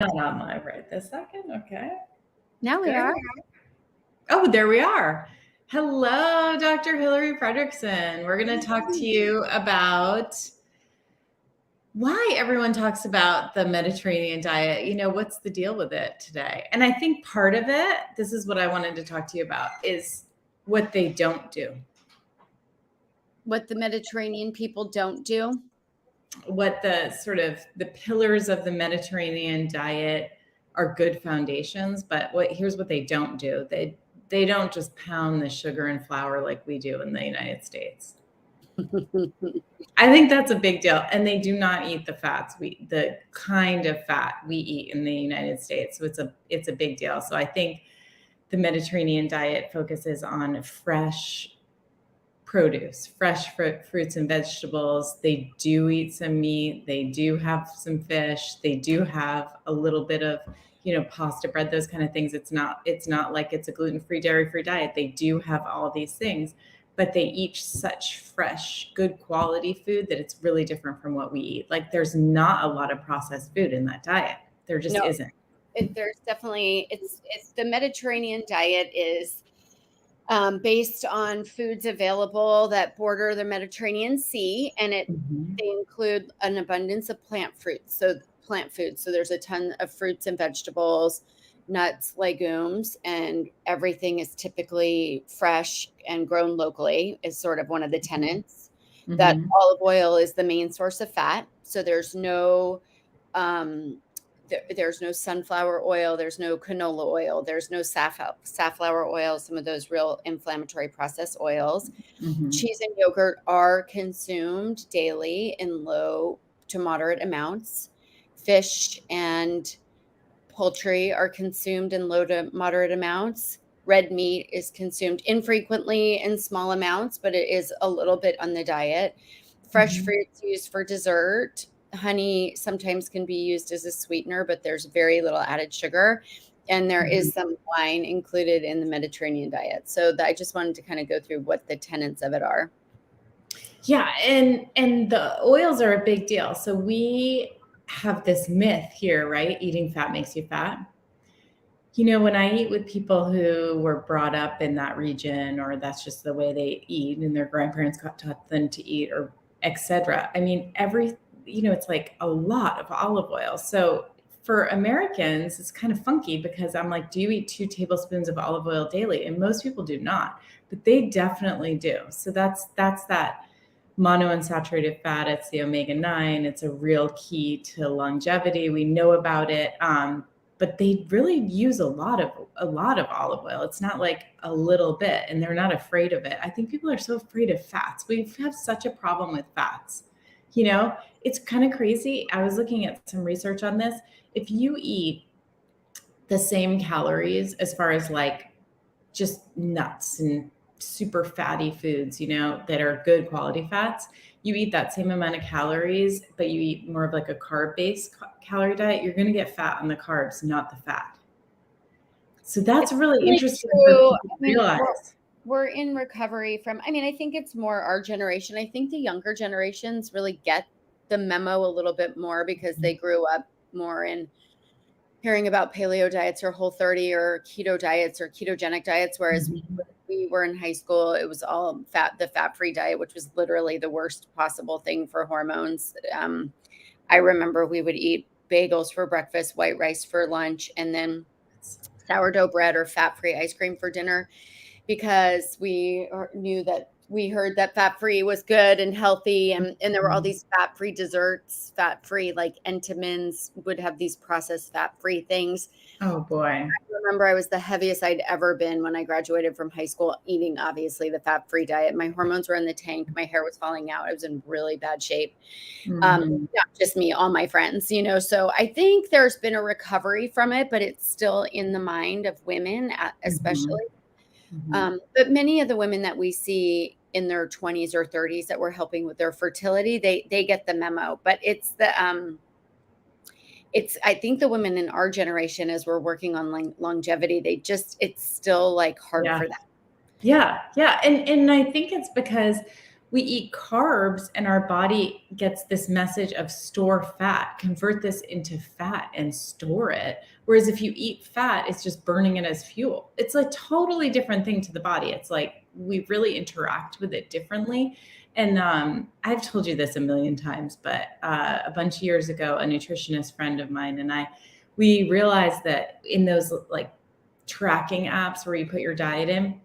Not on live right this second. Okay. Now we are. Oh, there we are. Hello, Dr. Hillary Fredrickson. We're going to talk to you about why everyone talks about the Mediterranean diet. You know, what's the deal with it today? And I think part of it, this is what I wanted to talk to you about, is what they don't do. What the Mediterranean people don't do. What the sort of the pillars of the Mediterranean diet are good foundations, but here's what they don't do. They don't just pound the sugar and flour like we do in the United States. I think that's a big deal. And they do not eat the fats, the kind of fat we eat in the United States. So it's a big deal. So I think the Mediterranean diet focuses on fresh produce, fresh fruits and vegetables. They do eat some meat. They do have some fish. They do have a little bit of, pasta, bread, those kind of things. It's not like it's a gluten-free, dairy-free diet. They do have all these things, but they eat such fresh, good quality food that it's really different from what we eat. Like there's not a lot of processed food in that diet. There just isn't. There's definitely, it's the Mediterranean diet is based on foods available that border the Mediterranean Sea, and they include an abundance of plant foods. So there's a ton of fruits and vegetables, nuts, legumes, and everything is typically fresh and grown locally is sort of one of the tenets. That olive oil is the main source of fat. So there's no sunflower oil, there's no canola oil, there's no safflower oil, some of those real inflammatory processed oils. Cheese and yogurt are consumed daily in low to moderate amounts. Fish and poultry are consumed in low to moderate amounts. Red meat is consumed infrequently in small amounts, but it is a little bit on the diet. Fresh fruits used for dessert. Honey sometimes can be used as a sweetener, but there's very little added sugar. And there is some wine included in the Mediterranean diet. So I just wanted to kind of go through what the tenets of it are. Yeah, and the oils are a big deal. So we have this myth here, right? Eating fat makes you fat. When I eat with people who were brought up in that region, or that's just the way they eat and their grandparents taught them to eat, or etc. I mean, it's like a lot of olive oil. So for Americans, it's kind of funky because I'm like, do you eat 2 tablespoons of olive oil daily? And most people do not, but they definitely do. So that's that monounsaturated fat. It's the omega-9. It's a real key to longevity. We know about it. But they really use a lot of olive oil. It's not like a little bit, and they're not afraid of it. I think people are so afraid of fats. We have such a problem with fats. It's kind of crazy. I was looking at some research on this. If you eat the same calories as far as like just nuts and super fatty foods, that are good quality fats, you eat that same amount of calories, but you eat more of like a carb-based calorie diet, you're going to get fat on the carbs, not the fat. So that's really interesting to realize. We're in recovery from, I think it's more our generation. I think the younger generations really get the memo a little bit more because they grew up more in hearing about paleo diets or Whole30 or keto diets or ketogenic diets. Whereas when we were in high school, it was all the fat-free diet, which was literally the worst possible thing for hormones. I remember we would eat bagels for breakfast, white rice for lunch, and then sourdough bread or fat-free ice cream for dinner, because we heard that fat-free was good and healthy. And there were all these fat-free desserts, fat-free, like Entenmann's would have these processed fat-free things. Oh boy. I remember I was the heaviest I'd ever been when I graduated from high school, eating obviously the fat-free diet. My hormones were in the tank. My hair was falling out. I was in really bad shape. Not just me, all my friends, so I think there's been a recovery from it, but it's still in the mind of women, especially. But many of the women that we see in their 20s or 30s that we're helping with their fertility, they get the memo. But it's I think the women in our generation, as we're working on longevity, it's still like hard for them. Yeah. And I think it's because we eat carbs and our body gets this message of store fat, convert this into fat and store it. Whereas if you eat fat, it's just burning it as fuel. It's a totally different thing to the body. It's like we really interact with it differently. And I've told you this a million times, but a bunch of years ago, a nutritionist friend of mine and we realized that in those like tracking apps where you put your diet in,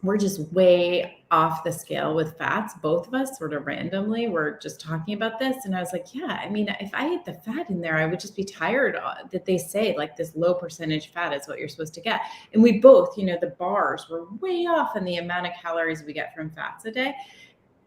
we're just way off the scale with fats. Both of us sort of randomly were just talking about this. And I was like, yeah, I mean, if I ate the fat in there, I would just be tired that they say like this low percentage fat is what you're supposed to get. And we both, the bars were way off in the amount of calories we get from fats a day.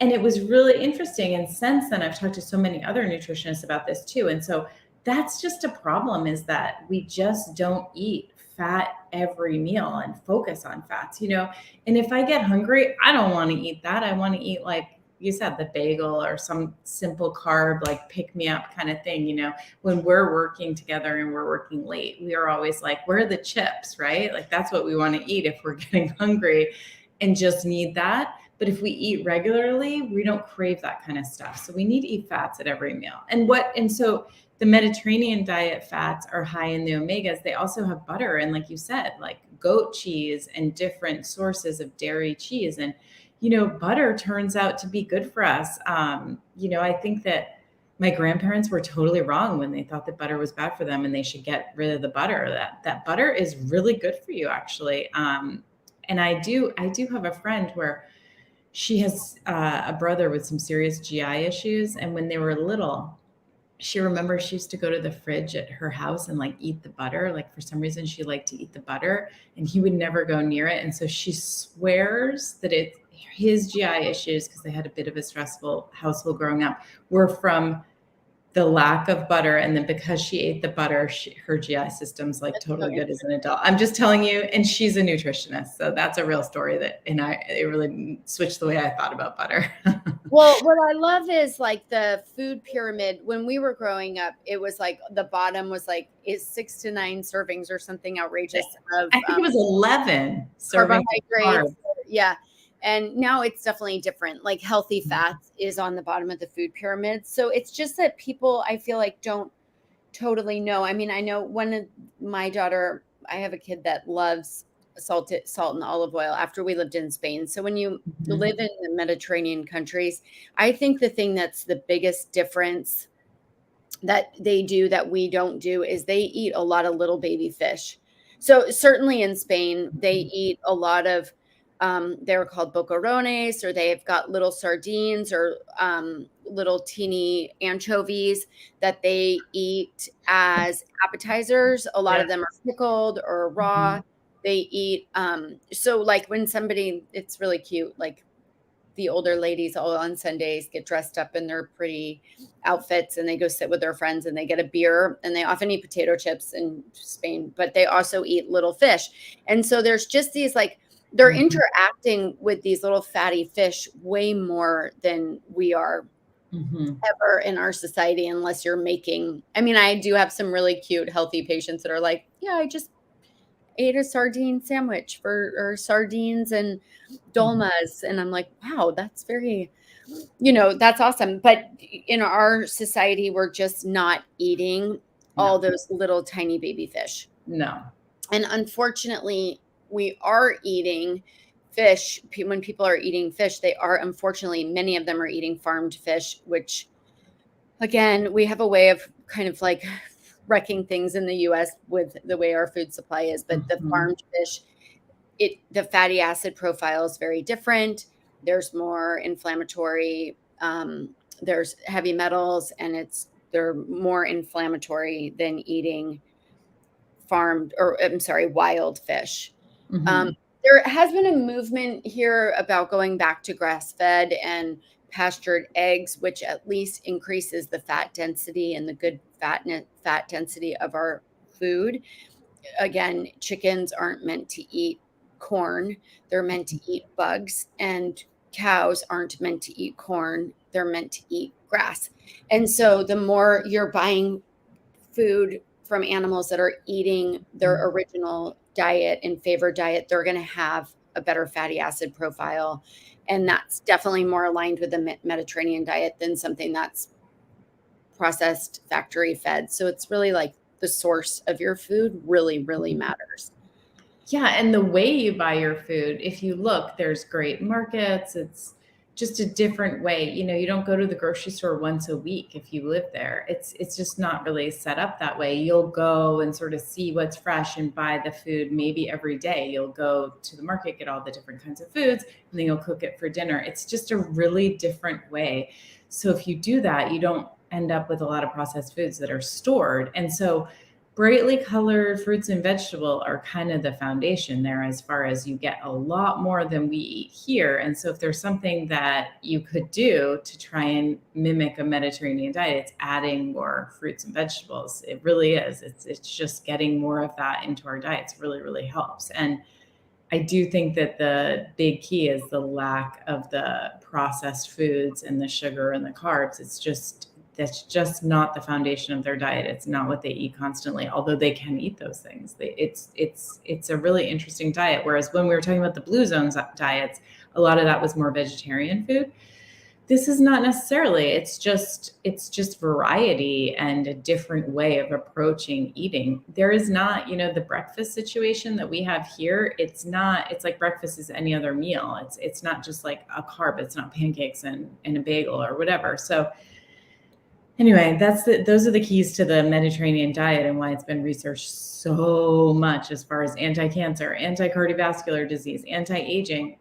And it was really interesting. And since then, I've talked to so many other nutritionists about this too. And so that's just a problem, is that we just don't eat fat every meal and focus on fats, and if I get hungry, I don't want to eat that. I want to eat, like you said, the bagel or some simple carb, like pick me up kind of thing. When we're working together and we're working late, we are always like, where are the chips, right? Like that's what we want to eat if we're getting hungry and just need that. But if we eat regularly, we don't crave that kind of stuff. So we need to eat fats at every meal. And so the Mediterranean diet fats are high in the omegas. They also have butter. And like you said, like goat cheese and different sources of dairy cheese. And, butter turns out to be good for us. I think that my grandparents were totally wrong when they thought that butter was bad for them and they should get rid of the butter. That butter is really good for you, actually. And I do have a friend where she has a brother with some serious GI issues. And when they were little, she remembers she used to go to the fridge at her house and like eat the butter. Like for some reason she liked to eat the butter and he would never go near it. And so she swears that it's his GI issues, because they had a bit of a stressful household growing up, were from the lack of butter. And then because she ate the butter, her GI system's like totally good as an adult. I'm just telling you. And she's a nutritionist. So that's a real story it really switched the way I thought about butter. Well, what I love is like the food pyramid. When we were growing up, it was like the bottom was like 6 to 9 servings or something outrageous of I think it was 11 carbohydrates. Yeah. And now it's definitely different. Like healthy fats is on the bottom of the food pyramid. So it's just that people, I feel like, don't totally know. I mean, I know my daughter, I have a kid that loves salt and olive oil after we lived in Spain. So when you live in the Mediterranean countries, I think the thing that's the biggest difference that they do that we don't do is they eat a lot of little baby fish. So certainly in Spain, they eat a lot of they're called boquerones, or they've got little sardines or little teeny anchovies that they eat as appetizers. A lot of them are pickled or raw. They eat so like when somebody, it's really cute, like the older ladies all on Sundays get dressed up in their pretty outfits and they go sit with their friends and they get a beer, and they often eat potato chips in Spain, but they also eat little fish. And so there's just these like, they're interacting with these little fatty fish way more than we are ever in our society, unless you're making, I mean, I do have some really cute, healthy patients that are like, yeah, I just ate a sardine sandwich or sardines and dolmas. And I'm like, wow, that's very, that's awesome. But in our society, we're just not eating all those little tiny baby fish. No. And unfortunately, we are eating fish. When people are eating fish, they are, unfortunately, many of them are eating farmed fish, which, again, we have a way of kind of like wrecking things in the US with the way our food supply is. But the farmed fish, the fatty acid profile is very different. There's more inflammatory, there's heavy metals, and they're more inflammatory than eating wild fish. There has been a movement here about going back to grass-fed and pastured eggs, which at least increases the fat density and the good fat density of our food. Again, chickens aren't meant to eat corn. They're meant to eat bugs, and cows aren't meant to eat corn. They're meant to eat grass. And so the more you're buying food from animals that are eating their original diet and favored diet, they're going to have a better fatty acid profile. And that's definitely more aligned with the Mediterranean diet than something that's processed, factory fed. So it's really like the source of your food really, really matters. Yeah, and the way you buy your food, if you look, there's great markets. It's just a different way. You know, you don't go to the grocery store once a week if you live there. It's just not really set up that way. You'll go and sort of see what's fresh and buy the food maybe every day. You'll go to the market, get all the different kinds of foods, and then you'll cook it for dinner. It's just a really different way. So if you do that, you don't end up with a lot of processed foods that are stored. And so brightly colored fruits and vegetable are kind of the foundation there, as far as you get a lot more than we eat here. And so if there's something that you could do to try and mimic a Mediterranean diet, it's adding more fruits and vegetables. It really is. It's just getting more of that into our diets really, really helps. And I do think that the big key is the lack of the processed foods and the sugar and the carbs. That's just not the foundation of their diet. It's not what they eat constantly, although they can eat those things. It's a really interesting diet. Whereas when we were talking about the blue zones diets, a lot of that was more vegetarian food. This is not necessarily. It's just variety and a different way of approaching eating. There is not, the breakfast situation that we have here. It's not. It's like breakfast is any other meal. It's not just like a carb. It's not pancakes and a bagel or whatever. So anyway, those are the keys to the Mediterranean diet and why it's been researched so much as far as anti-cancer, anti-cardiovascular disease, anti-aging.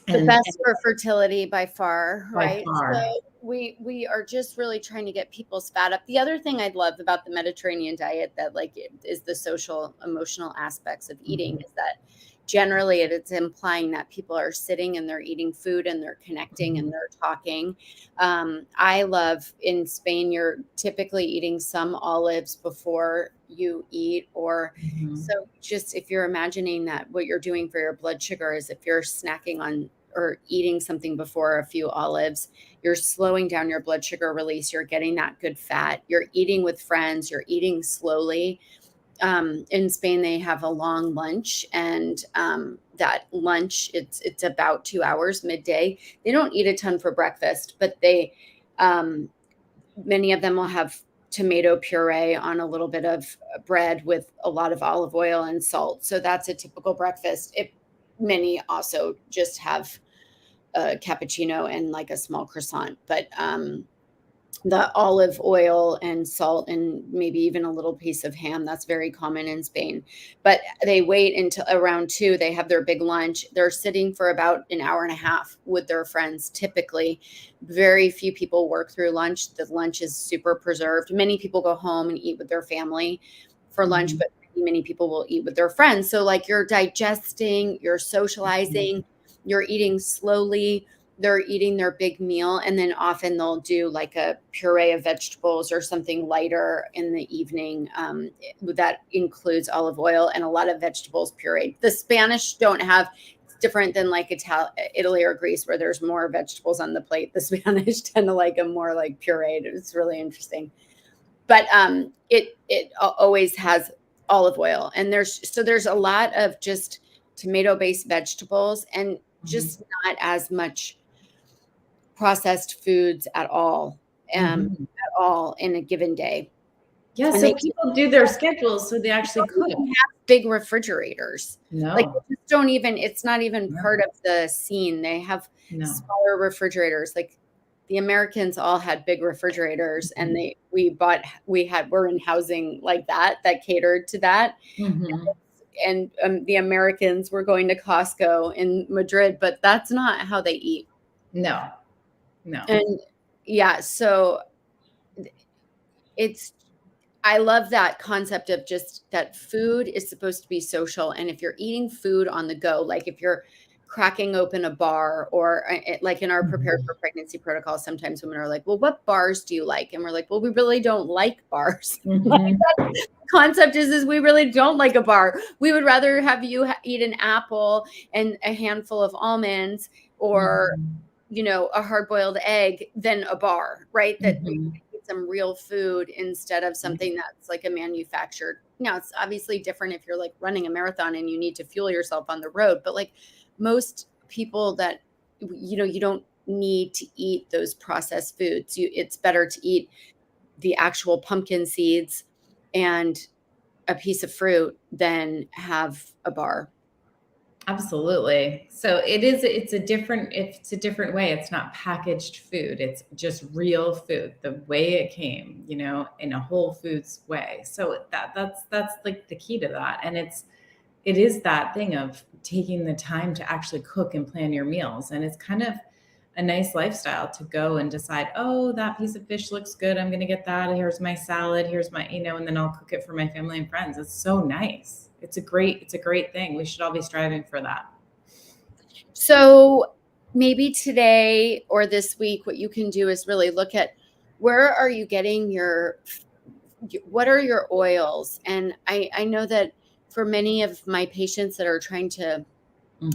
The best for fertility by far, By right? far. So we are just really trying to get people's fat up. The other thing I love about the Mediterranean diet that like is the social emotional aspects of eating is that generally it's implying that people are sitting and they're eating food and they're connecting and they're talking. I love in Spain, you're typically eating some olives before you eat, or so just if you're imagining that what you're doing for your blood sugar is if you're snacking on or eating something before a few olives, you're slowing down your blood sugar release. You're getting that good fat. You're eating with friends. You're eating slowly. In Spain, they have a long lunch, and that lunch it's about 2 hours midday. They don't eat a ton for breakfast, but they many of them will have tomato puree on a little bit of bread with a lot of olive oil and salt. So that's a typical breakfast. Many also just have a cappuccino and like a small croissant, but the olive oil and salt and maybe even a little piece of ham. That's very common in Spain. But they wait until around 2. They have their big lunch. They're sitting for about an hour and a half with their friends. Typically, very few people work through lunch. The lunch is super preserved. Many people go home and eat with their family for lunch, but many people will eat with their friends. So like you're digesting, you're socializing, you're eating slowly. They're eating their big meal, and then often they'll do like a puree of vegetables or something lighter in the evening that includes olive oil and a lot of vegetables pureed. The Spanish don't have, it's different than like Italy or Greece where there's more vegetables on the plate. The Spanish tend to like them more like pureed. It's really interesting. But it always has olive oil, and there's a lot of just tomato-based vegetables and just not as much processed foods at all in a given day. Yeah, And so people do their schedules, so they actually cook. have big refrigerators. Like No, they just don't even, it's not even part of the scene. They have smaller refrigerators. Like the Americans all had big refrigerators, and we're in housing like that catered to that. And the Americans were going to Costco in Madrid, but that's not how they eat. No. And yeah, so I love that concept of just that food is supposed to be social. And if you're eating food on the go, like if you're cracking open a bar or like in our prepared for pregnancy protocol, sometimes women are like, well, what bars do you like? And we're like, well, we really don't like bars. Like that concept is we really don't like a bar. We would rather have you eat an apple and a handful of almonds or a hard-boiled egg than a bar, right? That some real food instead of something that's like a manufactured, Now it's obviously different if you're like running a marathon and you need to fuel yourself on the road, but like most people that, you don't need to eat those processed foods. It's better to eat the actual pumpkin seeds and a piece of fruit than have a bar. Absolutely. So it's a different way. It's not packaged food. It's just real food, the way it came, in a Whole Foods way. So that's like the key to that. And it is that thing of taking the time to actually cook and plan your meals. And it's kind of a nice lifestyle to go and decide, oh, that piece of fish looks good. I'm going to get that. Here's my salad. Here's my, and then I'll cook it for my family and friends. It's so nice. It's a great thing. We should all be striving for that. So maybe today or this week, what you can do is really look at where are you getting what are your oils? And I know that for many of my patients that are trying to,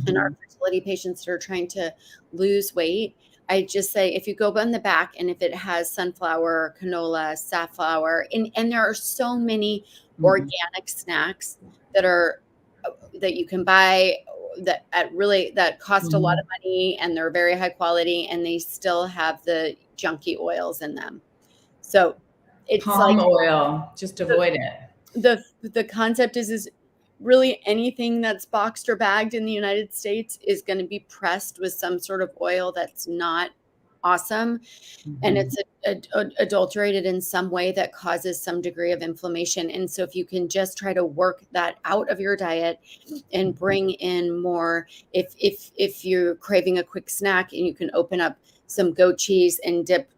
and our fertility patients that are trying to lose weight, I just say, if you go on the back and if it has sunflower, canola, safflower, and there are so many organic snacks that you can buy that cost a lot of money and they're very high quality and they still have the junky oils in them. So it's palm oil, just avoid it. The concept is really anything that's boxed or bagged in the United States is going to be pressed with some sort of oil that's not awesome. And it's adulterated in some way that causes some degree of inflammation. And so if you can just try to work that out of your diet and bring in more, if you're craving a quick snack and you can open up some goat cheese and dip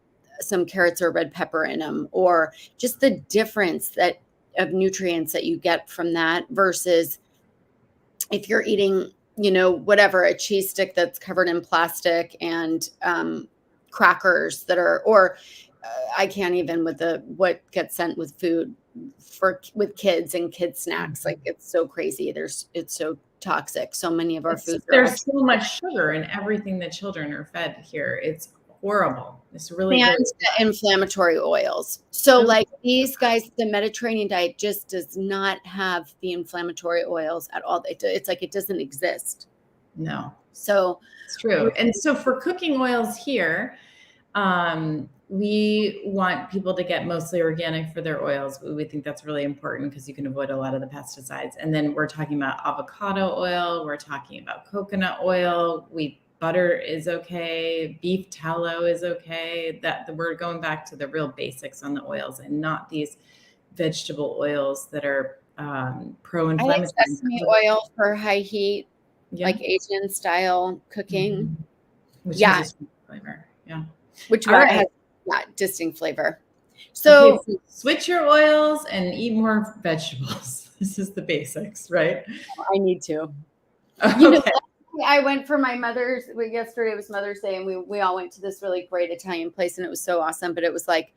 some carrots or red pepper in them, or just the difference of nutrients that you get from that versus if you're eating, whatever, a cheese stick that's covered in plastic and crackers that are, or I can't even with what gets sent with food with kids and kids snacks. Like it's so crazy. It's so toxic. So many of our foods there's so much sugar in everything that children are fed here. It's horrible. It's really inflammatory oils. So like these guys, the Mediterranean diet just does not have the inflammatory oils at all. It's like it doesn't exist. No. So it's true. And so for cooking oils here, we want people to get mostly organic for their oils. We think that's really important because you can avoid a lot of the pesticides. And then we're talking about avocado oil. We're talking about coconut oil. Butter is okay. Beef tallow is okay. We're going back to the real basics on the oils and not these vegetable oils that are pro-inflammatory. I like sesame oil for high heat, like Asian style cooking. Which has a flavor. Yeah. Which has that distinct flavor. So switch your oils and eat more vegetables. This is the basics, right? I need to. Okay. I went for my mother's. Yesterday was Mother's Day, and we all went to this really great Italian place, and it was so awesome. But it was like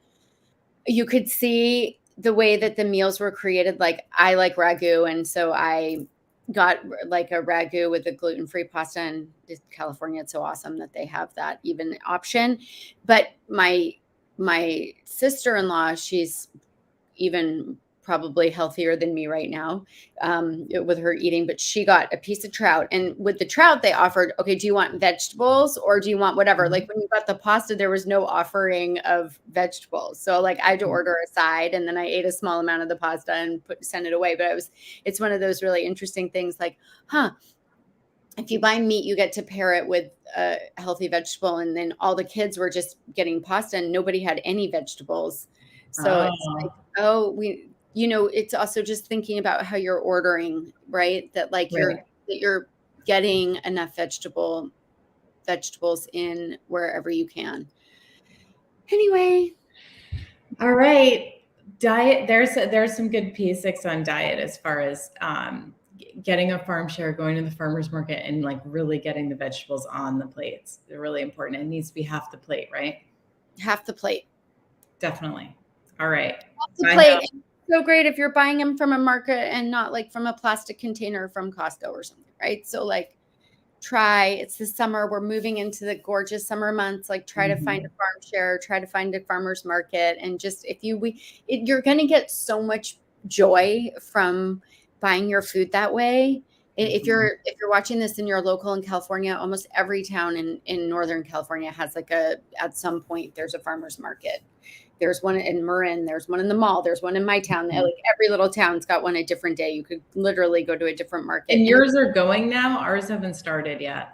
you could see the way that the meals were created. Like I like ragu, and so I got like a ragu with a gluten-free pasta. And in California, it's so awesome that they have that even option. But my sister-in-law, she's even probably healthier than me right now with her eating, but she got a piece of trout. And with the trout, they offered, okay, do you want vegetables or do you want whatever? Like when you got the pasta, there was no offering of vegetables. So like I had to order a side and then I ate a small amount of the pasta and sent it away. But it's one of those really interesting things like, if you buy meat, you get to pair it with a healthy vegetable. And then all the kids were just getting pasta and nobody had any vegetables. So it's like, it's also just thinking about how you're ordering, right? That like you're getting enough vegetables in wherever you can. Anyway. All right. Diet. There's some good P6 on diet as far as getting a farm share, going to the farmer's market and like really getting the vegetables on the plates. They're really important. It needs to be half the plate, right? Half the plate. Definitely. All right. Half the plate. So great if you're buying them from a market and not like from a plastic container from Costco or something, right? So like it's the summer, we're moving into the gorgeous summer months, like try to find a farm share, try to find a farmer's market. And just you're going to get so much joy from buying your food that way. If Mhm. you're watching this in your local in California, almost every town in Northern California has like at some point there's a farmer's market. There's one in Marin, there's one in the mall, there's one in my town. Mhm. Like every little town's got one a different day. You could literally go to a different market. And And yours are going now? Ours haven't started yet.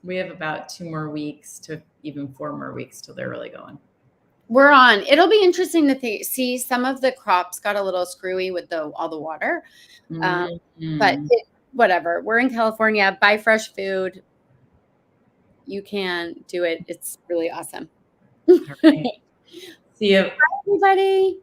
We have about 2 more weeks to even 4 more weeks till they're really going. we're on. It'll be interesting to see some of the crops got a little screwy with all the water. But Mhm. whatever. We're in California. Buy fresh food. You can do it. It's really awesome. All right. See you. Everybody.